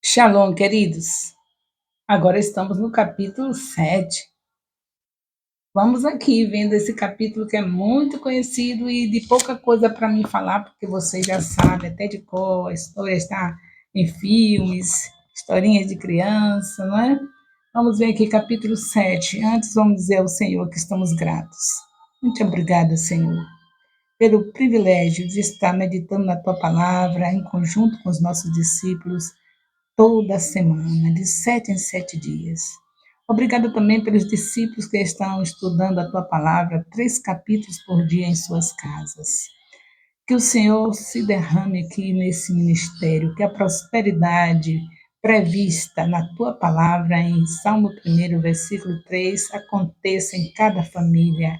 Shalom, queridos. Agora estamos no capítulo 7. Vamos aqui vendo esse capítulo que é muito conhecido e de pouca coisa para mim falar, porque você já sabe até de cor, a história está em filmes, historinhas de criança, não é? Vamos ver aqui capítulo 7. Antes vamos dizer ao Senhor que estamos gratos. Muito obrigada, Senhor, pelo privilégio de estar meditando na tua palavra em conjunto com os nossos discípulos toda semana, de 7 em 7 dias. Obrigada também pelos discípulos que estão estudando a tua palavra, 3 capítulos por dia em suas casas. Que o Senhor se derrame aqui nesse ministério, que a prosperidade prevista na tua palavra, em Salmo 1, versículo 3, aconteça em cada família.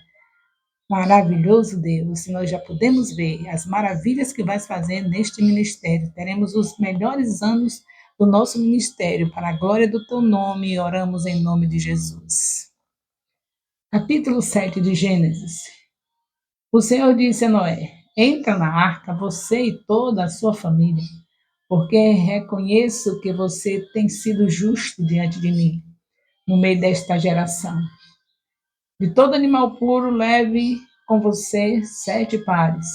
Maravilhoso Deus, nós já podemos ver as maravilhas que vais fazer neste ministério. Teremos os melhores anos do nosso ministério, para a glória do teu nome, e oramos em nome de Jesus. Capítulo 7 de Gênesis. O Senhor disse a Noé: entra na arca, você e toda a sua família, porque reconheço que você tem sido justo diante de mim, no meio desta geração. De todo animal puro, leve com você 7 pares.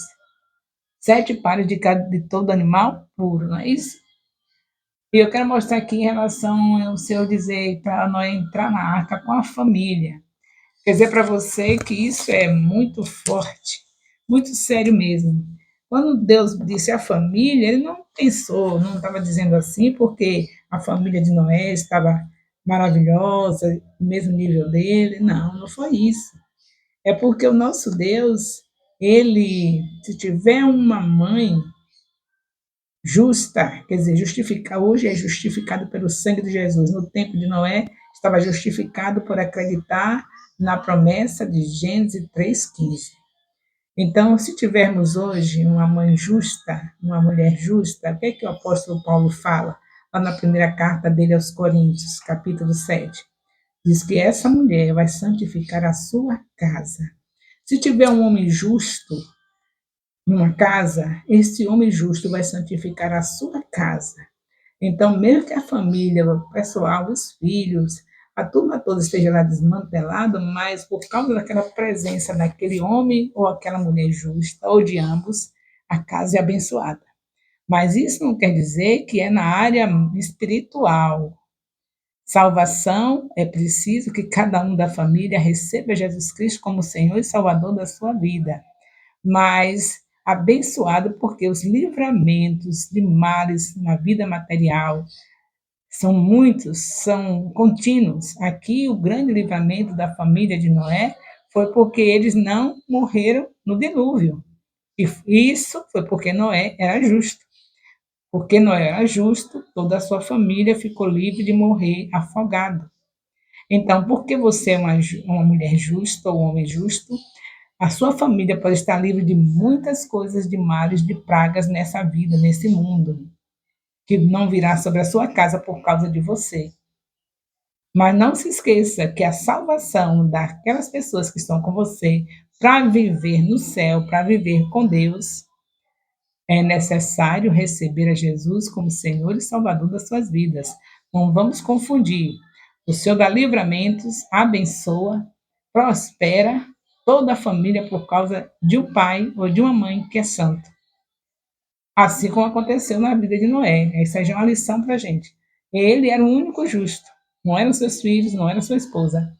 7 pares de todo animal puro, não é isso? E eu quero mostrar aqui em relação ao Senhor dizer para nós entrar na arca com a família. Quer dizer para você que isso é muito forte, muito sério mesmo. Quando Deus disse a família, ele não pensou, não estava dizendo assim porque a família de Noé estava maravilhosa, no mesmo nível dele. Não, não foi isso. É porque o nosso Deus, ele, se tiver uma mãe justa, quer dizer, justificar, hoje é justificado pelo sangue de Jesus. No tempo de Noé, estava justificado por acreditar na promessa de Gênesis 3,15. Então, se tivermos hoje uma mãe justa, uma mulher justa, o que é que o apóstolo Paulo fala lá na primeira carta dele aos Coríntios, capítulo 7? Diz que essa mulher vai santificar a sua casa. Se tiver um homem justo numa casa, esse homem justo vai santificar a sua casa. Então, mesmo que a família, o pessoal, os filhos, a turma toda esteja lá desmantelada, mas por causa daquela presença daquele homem ou aquela mulher justa, ou de ambos, a casa é abençoada. Mas isso não quer dizer que é na área espiritual. Salvação é preciso que cada um da família receba Jesus Cristo como Senhor e Salvador da sua vida, mas abençoado porque os livramentos de males na vida material são muitos, são contínuos. Aqui, o grande livramento da família de Noé foi porque eles não morreram no dilúvio. E isso foi porque Noé era justo. Porque Noé era justo, toda a sua família ficou livre de morrer afogado. Então, porque você é uma mulher justa ou um homem justo, a sua família pode estar livre de muitas coisas, de males, de pragas nessa vida, nesse mundo, que não virá sobre a sua casa por causa de você. Mas não se esqueça que a salvação daquelas pessoas que estão com você para viver no céu, para viver com Deus, é necessário receber a Jesus como Senhor e Salvador das suas vidas. Não vamos confundir. O Senhor dá livramentos, abençoa, prospera toda a família por causa de um pai ou de uma mãe que é santo. Assim como aconteceu na vida de Noé. Essa já é uma lição para a gente. Ele era o único justo. Não eram seus filhos, não era sua esposa.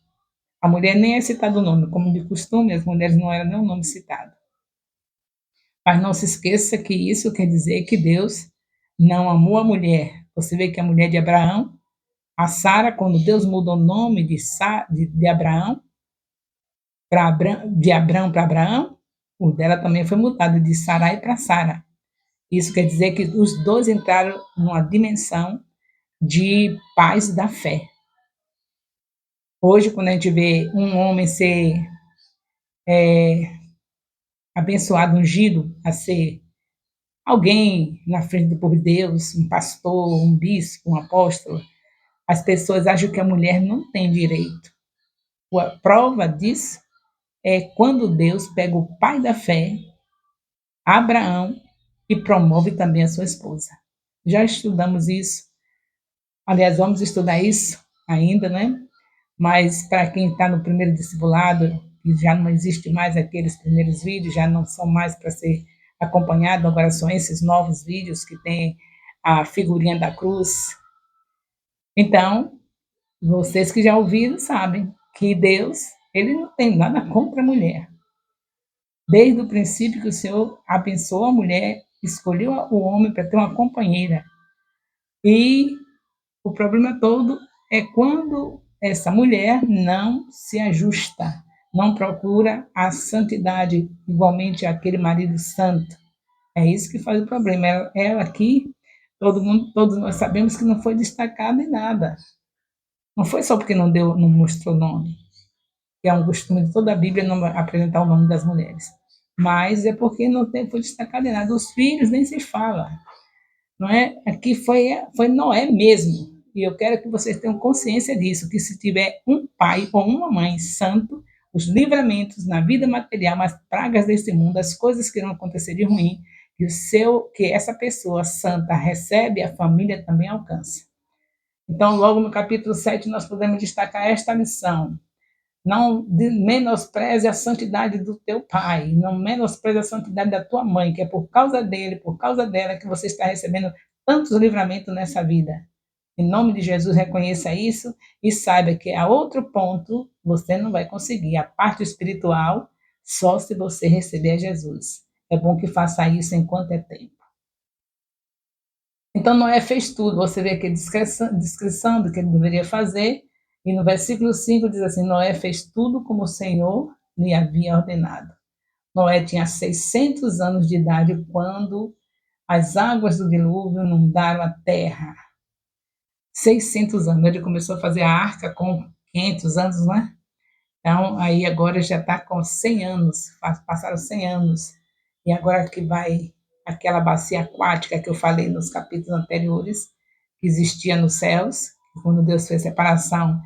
A mulher nem é citado o nome, como de costume, as mulheres não eram nem o nome citado. Mas não se esqueça que isso quer dizer que Deus não amou a mulher. Você vê que a mulher de Abraão, a Sara, quando Deus mudou o nome de Abraão, de Abraão para Abraão, o dela também foi mudado de Sarai para Sara. Isso quer dizer que os dois entraram numa dimensão de paz da fé. Hoje, quando a gente vê um homem ser abençoado, ungido, a ser alguém na frente do povo de Deus, um pastor, um bispo, um apóstolo, as pessoas acham que a mulher não tem direito. A prova disso é quando Deus pega o pai da fé, Abraão, e promove também a sua esposa. Já estudamos isso Aliás, vamos estudar isso ainda, né? Mas para quem está no primeiro discipulado, que já não existe mais aqueles primeiros vídeos, já não são mais para ser acompanhado, agora são esses novos vídeos que tem a figurinha da cruz. Então, vocês que já ouviram sabem que Deus, ele não tem nada contra a mulher. Desde o princípio que o Senhor abençoou a mulher, escolheu o homem para ter uma companheira. E o problema todo é quando essa mulher não se ajusta, não procura a santidade igualmente àquele marido santo. É isso que faz o problema. Ela aqui, todo mundo, todos nós sabemos que não foi destacada em nada. Não foi só porque não deu, não mostrou nome, que é um costume de toda a Bíblia não apresentar o nome das mulheres. Mas é porque não foi destacado em nada. Os filhos nem se fala, não é? Aqui foi Noé mesmo. E eu quero que vocês tenham consciência disso, que se tiver um pai ou uma mãe santo, os livramentos na vida material, as pragas desse mundo, as coisas que irão acontecer de ruim, que essa pessoa santa recebe, a família também alcança. Então, logo no capítulo 7, nós podemos destacar esta lição. Não menospreze a santidade do teu pai, não menospreze a santidade da tua mãe, que é por causa dele, por causa dela, que você está recebendo tantos livramentos nessa vida. Em nome de Jesus, reconheça isso e saiba que a outro ponto você não vai conseguir. A parte espiritual, só se você receber a Jesus. É bom que faça isso enquanto é tempo. Então, Noé fez tudo. Você vê aqui a descrição do que ele deveria fazer. E no versículo 5 diz assim: Noé fez tudo como o Senhor lhe havia ordenado. Noé tinha 600 anos de idade quando as águas do dilúvio inundaram a terra. 600 anos. Ele começou a fazer a arca com 500 anos, né? Então, aí agora já está com 100 anos, passaram 100 anos. E agora que vai aquela bacia aquática que eu falei nos capítulos anteriores, que existia nos céus, quando Deus fez a separação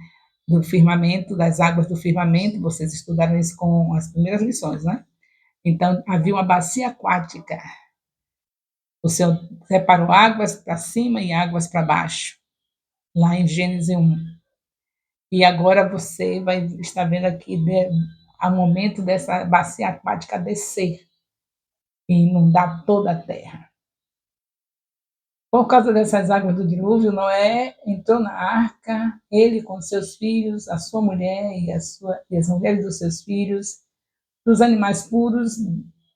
do firmamento, das águas do firmamento, vocês estudaram isso com as primeiras lições, né? Então, havia uma bacia aquática. O Senhor separou águas para cima e águas para baixo, lá em Gênesis 1. E agora você vai estar vendo aqui a momento dessa bacia aquática descer e inundar toda a terra. Por causa dessas águas do dilúvio, Noé entrou na arca, ele com seus filhos, a sua mulher e as mulheres dos seus filhos, dos animais puros,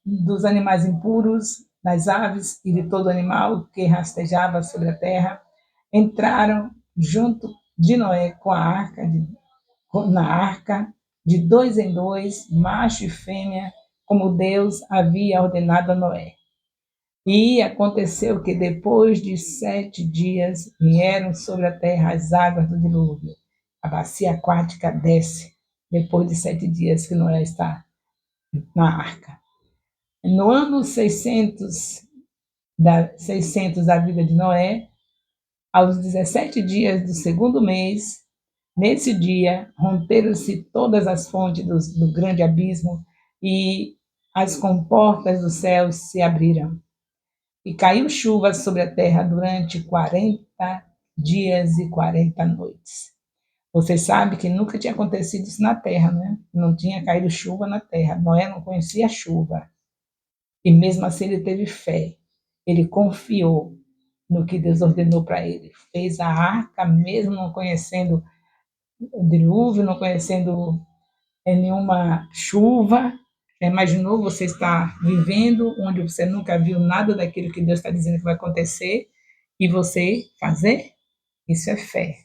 dos animais impuros, das aves e de todo animal que rastejava sobre a terra, entraram junto de Noé com a arca, na arca, de dois em dois, macho e fêmea, como Deus havia ordenado a Noé. E aconteceu que depois de 7 dias vieram sobre a terra as águas do dilúvio. A bacia aquática desce depois de 7 dias que Noé está na arca. No ano 600 da vida de Noé, aos 17 dias do segundo mês, nesse dia, romperam-se todas as fontes do grande abismo e as comportas dos céus se abriram. E caiu chuva sobre a terra durante 40 dias e 40 noites. Vocês sabem que nunca tinha acontecido isso na terra, né? Não tinha caído chuva na terra. Noé não conhecia a chuva. E mesmo assim ele teve fé. Ele confiou no que Deus ordenou para ele. Fez a arca, mesmo não conhecendo o dilúvio, não conhecendo nenhuma chuva. Já imaginou você estar vivendo onde você nunca viu nada daquilo que Deus está dizendo que vai acontecer e você fazer? Isso é fé.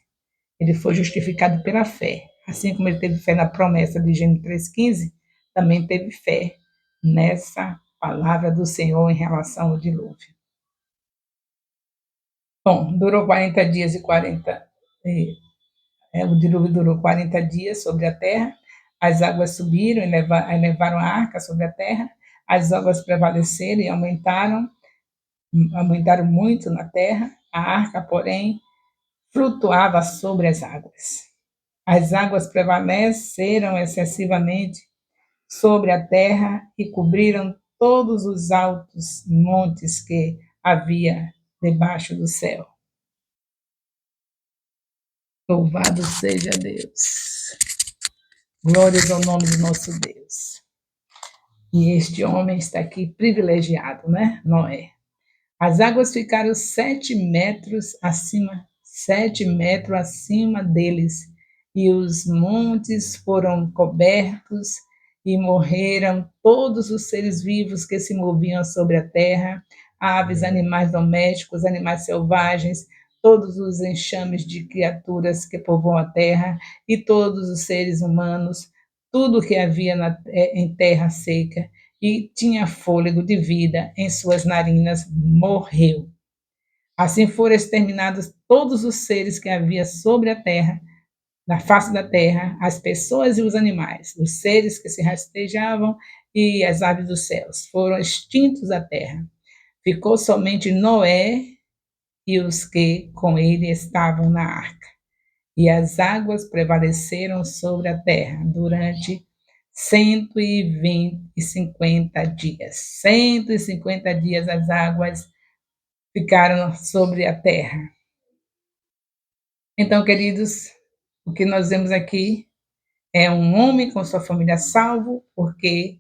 Ele foi justificado pela fé. Assim como ele teve fé na promessa de Gênesis 3,15, também teve fé nessa palavra do Senhor em relação ao dilúvio. Bom, durou 40 dias e 40. O dilúvio durou 40 dias sobre a terra, as águas subiram e levaram a arca sobre a terra, as águas prevaleceram e aumentaram muito na terra, a arca, porém, flutuava sobre as águas. As águas prevaleceram excessivamente sobre a terra e cobriram todos os altos montes que havia debaixo do céu. Louvado seja Deus. Glórias ao nome do nosso Deus. E este homem está aqui privilegiado, né? Noé. As águas ficaram 7 metros acima deles, e os montes foram cobertos, e morreram todos os seres vivos que se moviam sobre a terra, aves, animais domésticos, animais selvagens, todos os enxames de criaturas que povoam a terra, e todos os seres humanos, tudo que havia em terra seca e tinha fôlego de vida em suas narinas, morreu. Assim foram exterminados todos os seres que havia sobre a terra, na face da terra, as pessoas e os animais, os seres que se rastejavam e as aves dos céus, foram extintos da terra. Ficou somente Noé e os que com ele estavam na arca. E as águas prevaleceram sobre a terra durante 150 dias. 150 dias as águas ficaram sobre a terra. Então, queridos, o que nós vemos aqui é um homem com sua família salvo, porque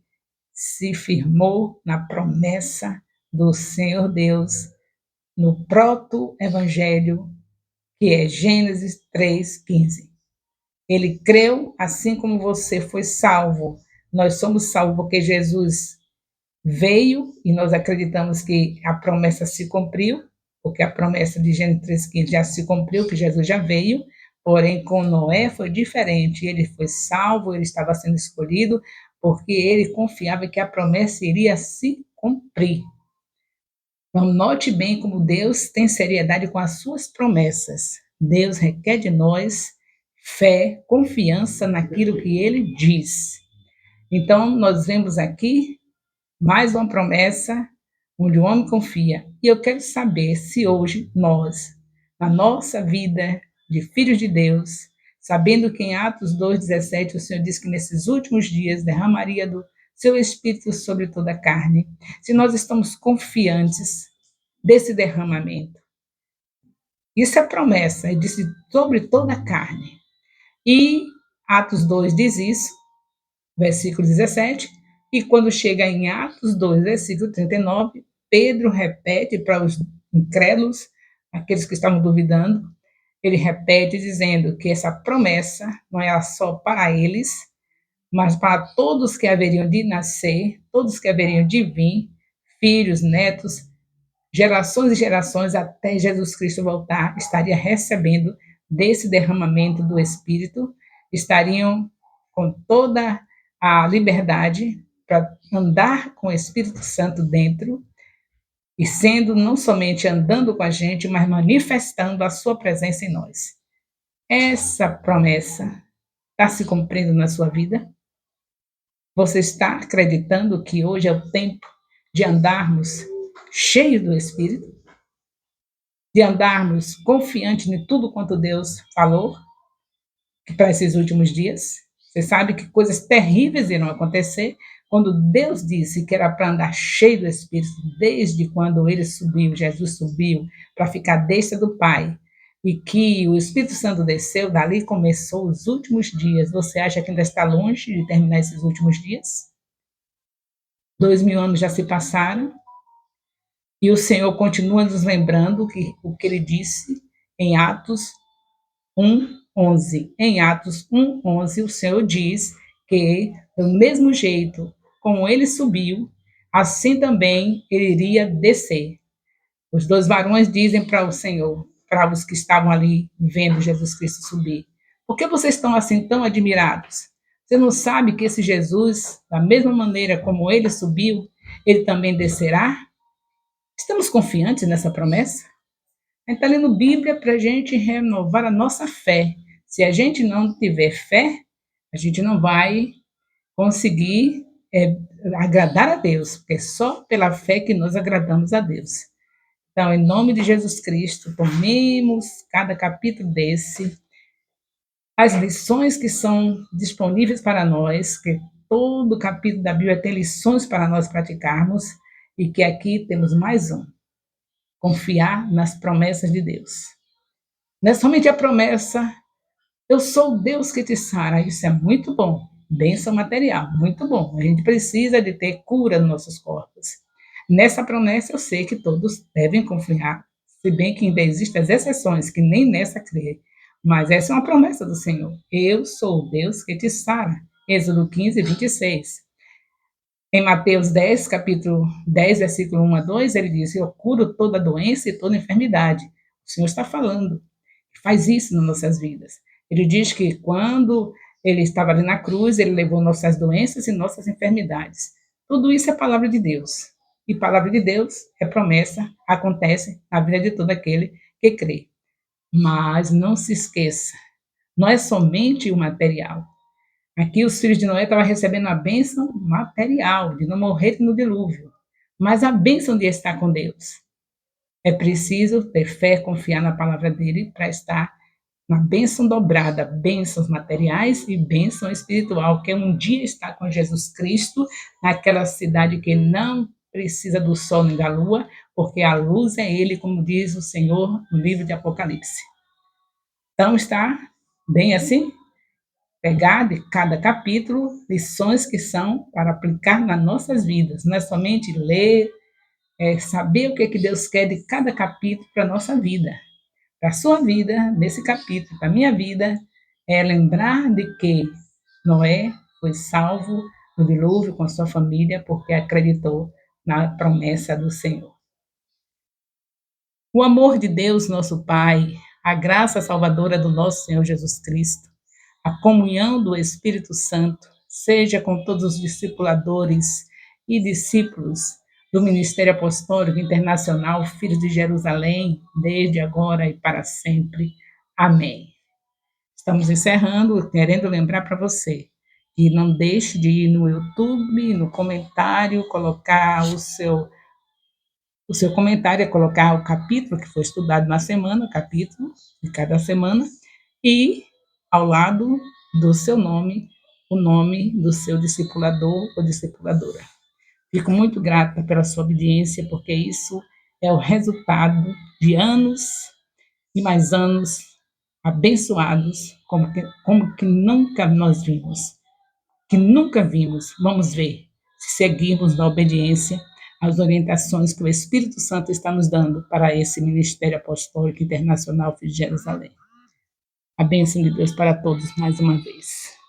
se firmou na promessa do Senhor Deus, no proto-evangelho, que é Gênesis 3:15. Ele creu, assim como você foi salvo. Nós somos salvos porque Jesus veio e nós acreditamos que a promessa se cumpriu, porque a promessa de Gênesis 3:15 já se cumpriu, que Jesus já veio, porém com Noé foi diferente. Ele foi salvo, ele estava sendo escolhido, porque ele confiava que a promessa iria se cumprir. Então, note bem como Deus tem seriedade com as suas promessas. Deus requer de nós fé, confiança naquilo que ele diz. Então, nós vemos aqui mais uma promessa onde o homem confia. E eu quero saber se hoje nós, na nossa vida de filhos de Deus, sabendo que em Atos 2:17 o Senhor diz que nesses últimos dias derramaria do seu Espírito sobre toda a carne, se nós estamos confiantes desse derramamento. Isso é promessa, ele disse sobre toda a carne. E Atos 2 diz isso, versículo 17, e quando chega em Atos 2, versículo 39, Pedro repete para os incrédulos, aqueles que estavam duvidando, ele repete dizendo que essa promessa não é só para eles, mas para todos que haveriam de nascer, todos que haveriam de vir, filhos, netos, gerações e gerações até Jesus Cristo voltar, estaria recebendo desse derramamento do Espírito, estariam com toda a liberdade para andar com o Espírito Santo dentro e sendo não somente andando com a gente, mas manifestando a sua presença em nós. Essa promessa está se cumprindo na sua vida? Você está acreditando que hoje é o tempo de andarmos cheios do Espírito? De andarmos confiantes em tudo quanto Deus falou para esses últimos dias? Você sabe que coisas terríveis irão acontecer quando Deus disse que era para andar cheio do Espírito, desde quando ele subiu, Jesus subiu, para ficar à destra do Pai, e que o Espírito Santo desceu, dali começou os últimos dias. Você acha que ainda está longe de terminar esses últimos dias? 2000 anos já se passaram, e o Senhor continua nos lembrando o que ele disse em Atos 1:11. Em Atos 1:11, o Senhor diz que, do mesmo jeito como ele subiu, assim também ele iria descer. Os dois varões dizem para o Senhor, para os que estavam ali vendo Jesus Cristo subir: por que vocês estão assim tão admirados? Você não sabe que esse Jesus, da mesma maneira como ele subiu, ele também descerá? Estamos confiantes nessa promessa? A gente está lendo Bíblia para a gente renovar a nossa fé. Se a gente não tiver fé, a gente não vai conseguir agradar a Deus, porque é só pela fé que nós agradamos a Deus. Então, em nome de Jesus Cristo, tomemos cada capítulo desse, as lições que são disponíveis para nós, que todo capítulo da Bíblia tem lições para nós praticarmos, e que aqui temos mais um: confiar nas promessas de Deus. Não é somente a promessa Eu sou o Deus que te sara. Isso é muito bom. Bênção material, muito bom. A gente precisa de ter cura nos nossos corpos. Nessa promessa eu sei que todos devem confiar, se bem que ainda existem as exceções que nem nessa crê. Mas essa é uma promessa do Senhor. Eu sou o Deus que te sara. Êxodo 15, 26. Em Mateus 10, capítulo 10, versículo 1 a 2, ele diz: Eu curo toda doença e toda enfermidade. O Senhor está falando, faz isso nas nossas vidas. Ele diz que quando ele estava ali na cruz, ele levou nossas doenças e nossas enfermidades. Tudo isso é palavra de Deus. E palavra de Deus é promessa, acontece na vida de todo aquele que crê. Mas não se esqueça, não é somente o material. Aqui os filhos de Noé estavam recebendo a bênção material, de não morrer no dilúvio, mas a bênção de estar com Deus. É preciso ter fé, confiar na palavra dele para estar na bênção dobrada, bênçãos materiais e bênção espiritual, que é um dia estar com Jesus Cristo naquela cidade que não precisa do sol nem da lua, porque a luz é ele, como diz o Senhor no livro de Apocalipse. Então está bem assim? Pegar de cada capítulo lições que são para aplicar nas nossas vidas, não é somente ler, é saber o que, é que Deus quer de cada capítulo para a nossa vida. Para a sua vida, nesse capítulo, para a minha vida, é lembrar de que Noé foi salvo no dilúvio com a sua família porque acreditou na promessa do Senhor. O amor de Deus, nosso Pai, a graça salvadora do nosso Senhor Jesus Cristo, a comunhão do Espírito Santo, seja com todos os discipuladores e discípulos do Ministério Apostólico Internacional Filhos de Jerusalém, desde agora e para sempre. Amém. Estamos encerrando, querendo lembrar para você que não deixe de ir no YouTube, no comentário, colocar o seu comentário, é colocar o capítulo que foi estudado na semana, o capítulo de cada semana, e ao lado do seu nome, o nome do seu discipulador ou discipuladora. Fico muito grata pela sua obediência, porque isso é o resultado de anos e mais anos abençoados, como que nunca nós vimos, que nunca vimos. Vamos ver se seguimos na obediência às orientações que o Espírito Santo está nos dando para esse Ministério Apostólico Internacional de Jerusalém. A bênção de Deus para todos mais uma vez.